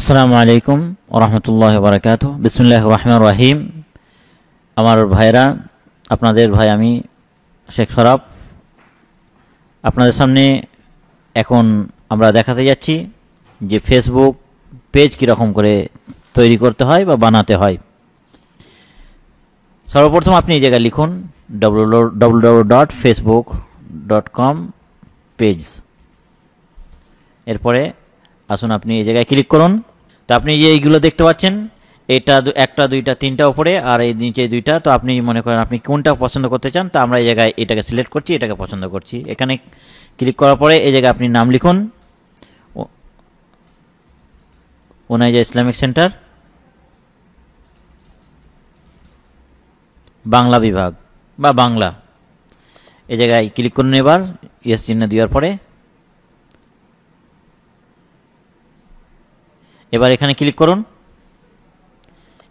আসসালামু আলাইকুম ওয়া রাহমাতুল্লাহি ওয়া বারাকাতুহু। বিসমিল্লাহির রহমানির রহিম। আমার ভাইরা, আপনাদের ভাই আমি শেখ সরাফ আপনাদের সামনে এখন আমরা দেখাতে যাচ্ছি যে ফেসবুক পেজ কীরকম করে তৈরি করতে হয় বা বানাতে হয়। সর্বপ্রথম আপনি এই জায়গায় লিখুন www.facebook.com পেজ। এরপরে আসুন আপনি এই জায়গায় ক্লিক করুন। তো আপনি যে এইগুলো দেখতে পাচ্ছেন, এটা একটা দুইটা তিনটা উপরে আর এই নিচে দুইটা। তো আপনি মনে করেন আপনি কোনটা পছন্দ করতে চান, তো আমরা এই জায়গায় এটাকে সিলেক্ট করছি, এটাকে পছন্দ করছি। এখানে ক্লিক করার পরে এই জায়গায় আপনি নাম লিখুন ওনাইজা ইসলামিক সেন্টার বাংলা বিভাগ বা বাংলা। এই জায়গায় ক্লিক করুন। এবার ইয়েস চিহ্ন দেওয়ার পরে এবার এখানে ক্লিক করুন।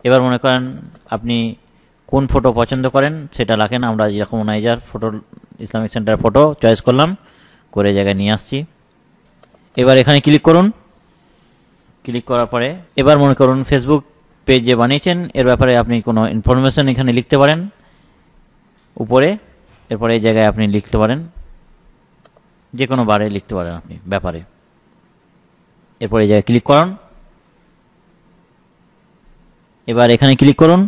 এবার মনে করেন আপনি কোন ফটো পছন্দ করেন সেটা লেখেন। আমরা যেরকম ওনাইজার photo Islamic centre photo choice করলাম, করে জায়গায় নিয়ে আসছি। এবার এখানে ক্লিক করুন। ক্লিক করার পরে এবার মনে করুন ফেসবুক পেজ যে বানিয়েছেন এর ব্যাপারে আপনি কোনো ইনফরমেশন এখানে লিখতে পারেন উপরে। এরপরে এই জায়গায় আপনি লিখতে পারেন যে কোনো বারে লিখতে পারেন আপনি ব্যাপারে। এরপরে এই জায়গায় ক্লিক করুন। এবার এখানে ক্লিক করুন।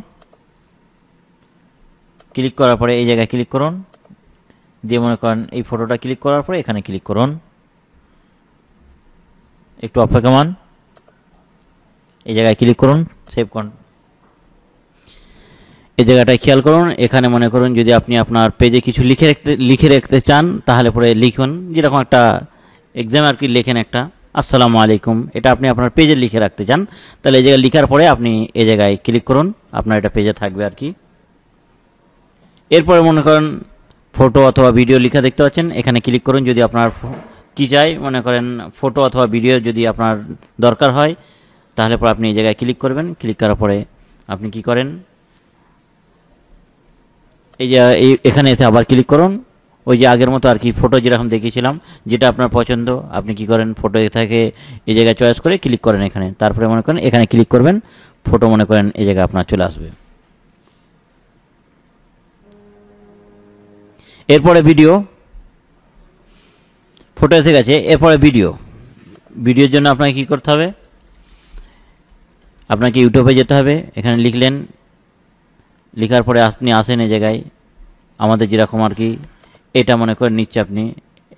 ক্লিক করার পরে এই জায়গায় ক্লিক করুন, দিয়ে মনে করেন এই ফটোটা ক্লিক করার পরে এখানে ক্লিক করুন। একটু অপেক্ষমান, এই জায়গায় ক্লিক করুন, সেভ করুন। এই জায়গাটায় খেয়াল করুন, এখানে মনে করুন যদি আপনি আপনার পেজে কিছু লিখে রাখতে চান তাহলে পরে লিখুন। যেরকম একটা এক্সাম আর কি লেখেন একটা আসসালামু আলাইকুম, এটা আপনি আপনার পেজে লিখে রাখতে চান, তাহলে এই জায়গায় লিখার পরে আপনি এই জায়গায় ক্লিক করুন, আপনার এটা পেজে থাকবে আর কি। এরপরে মনে করেন ফটো অথবা ভিডিও লেখা দেখতে পাচ্ছেন, এখানে ক্লিক করুন। যদি আপনার কি চাই, মনে করেন ফটো অথবা ভিডিও যদি আপনার দরকার হয় তাহলে পরে আপনি এই জায়গায় ক্লিক করবেন। ক্লিক করার পরে আপনি কি করেন, এই যে এখানে এসে আবার ক্লিক করুন। ওই যে আগের মতো আর কি ফটো যেরকম দেখিয়েছিলাম, যেটা আপনার পছন্দ আপনি কি করেন ফটো থেকে এই জায়গায় চয়েস করে ক্লিক করেন এখানে। তারপরে মনে করেন এখানে ক্লিক করবেন, ফটো মনে করেন এই জায়গায় আপনার চলে আসবে। এরপরে ভিডিও, ফটো এসে গেছে। এরপরে ভিডিওর জন্য আপনাকে কি করতে হবে, আপনাকে ইউটিউবে যেতে হবে। এখানে লিখলেন, লেখার পরে আপনি আসেন এই জায়গায় আমাদের যেরকম আর কি এটা মনে করেন নিচ্ছে আপনি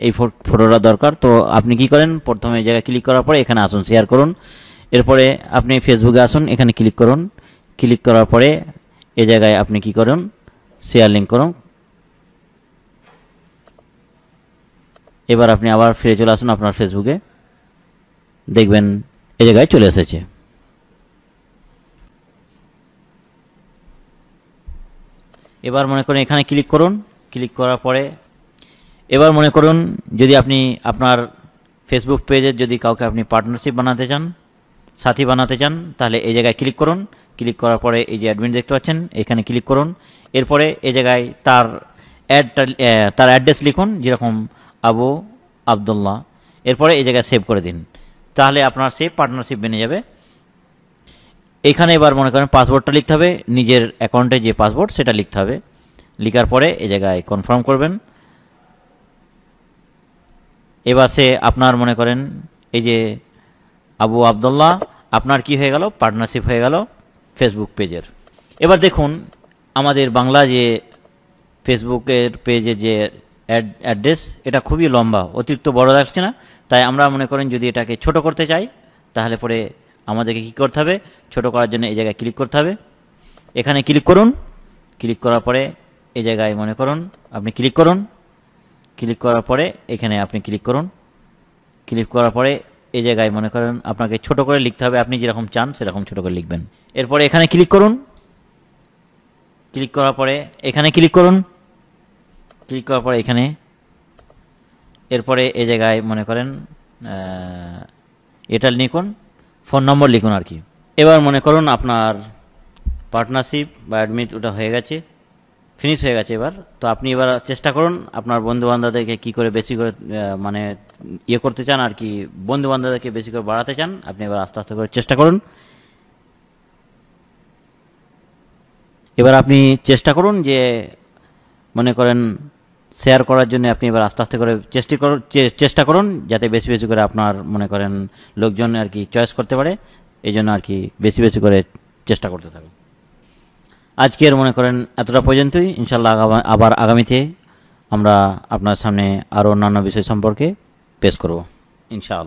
এই ফটোটা দরকার। তো আপনি কি করেন, প্রথমে এই জায়গায় ক্লিক করার পরে এখানে আসুন, শেয়ার করুন। এরপরে আপনি ফেসবুকে আসুন, এখানে ক্লিক করুন। ক্লিক করার পরে এই জায়গায় আপনি কি করুন, শেয়ার লিঙ্ক করুন। এবার আপনি আবার ফিরে চলে আসুন আপনার ফেসবুকে, দেখবেন এই জায়গায় চলে এসেছে। এবার মনে করুন এখানে ক্লিক করুন। ক্লিক করার পরে এবার মনে করুন যদি আপনি আপনার ফেসবুক পেজের যদি কাউকে আপনি পার্টনারশিপ বানাতে চান, সাথী বানাতে চান, তাহলে এই জায়গায় ক্লিক করুন। ক্লিক করার পরে এই যে অ্যাডমিন দেখতে পাচ্ছেন এখানে ক্লিক করুন। এরপরে এই জায়গায় তার অ্যাড্রেস লিখুন, যেরকম আবু আবদুল্লাহ। এরপরে এই জায়গায় সেভ করে দিন, তাহলে আপনার সে পার্টনারশিপ বেনে যাবে। এখানে এবার মনে করেন পাসওয়ার্ডটা লিখতে হবে, নিজের অ্যাকাউন্টে যে পাসওয়ার্ড সেটা লিখতে হবে। লিখার পরে এই জায়গায় কনফার্ম করবেন। এবার সে আপনার মনে করেন এই যে আবু আবদুল্লাহ আপনার কি হয়ে গেল, পার্টনারশিপ হয়ে গেল ফেসবুক পেজের। এবার দেখুন আমাদের বাংলা যে ফেসবুকের পেজে যে অ্যাড্রেস এটা খুবই লম্বা, অতিরিক্ত বড় লাগছে না? তাই আমরা মনে করেন যদি এটাকে ছোট করতে চাই তাহলে পরে আমাদেরকে কী করতে হবে, ছোট করার জন্য এই জায়গায় ক্লিক করতে হবে। এখানে ক্লিক করুন। ক্লিক করার পরে এই জায়গায় মনে করুন আপনি ক্লিক করুন। ক্লিক করার পরে এখানে আপনি ক্লিক করুন। ক্লিক করার পরে এই জায়গায় মনে করেন আপনাকে ছোট করে লিখতে হবে, আপনি যেরকম চান সেরকম ছোট করে লিখবেন। এরপরে এখানে ক্লিক করুন। ক্লিক করার পরে এখানে ক্লিক করুন। ক্লিক করার পরে এখানে এরপরে এই জায়গায় মনে করেন এটা লিখুন, ফোন নম্বর লিখুন আর কি। এবার মনে করুন আপনার পার্টনারশিপ বা অ্যাডমিট ওটা হয়ে গেছে। ফিনিশ হয়ে গেছে এবার। তো আপনি এবার চেষ্টা করুন আপনার বন্ধু বান্ধবদেরকে কী করে বেশি করে মানে ইয়ে করতে চান আর কি, বন্ধু বান্ধবদেরকে বেশি করে বাড়াতে চান, আপনি এবার আস্তে আস্তে করে চেষ্টা করুন। এবার আপনি চেষ্টা করুন যে মনে করেন শেয়ার করার জন্য আপনি এবার আস্তে আস্তে করে চেষ্টা করুন যাতে বেশি বেশি করে আপনার মনে করেন লোকজন আর কি চয়েস করতে পারে, এই জন্য আর কি বেশি বেশি করে চেষ্টা করতে থাকুন। আজকের মনে করেন এতটা পর্যন্তই, ইনশাল্লাহ আবার আগামীতে আমরা আপনার সামনে আরও অন্যান্য বিষয় সম্পর্কে পেশ করব ইনশাআল্লাহ।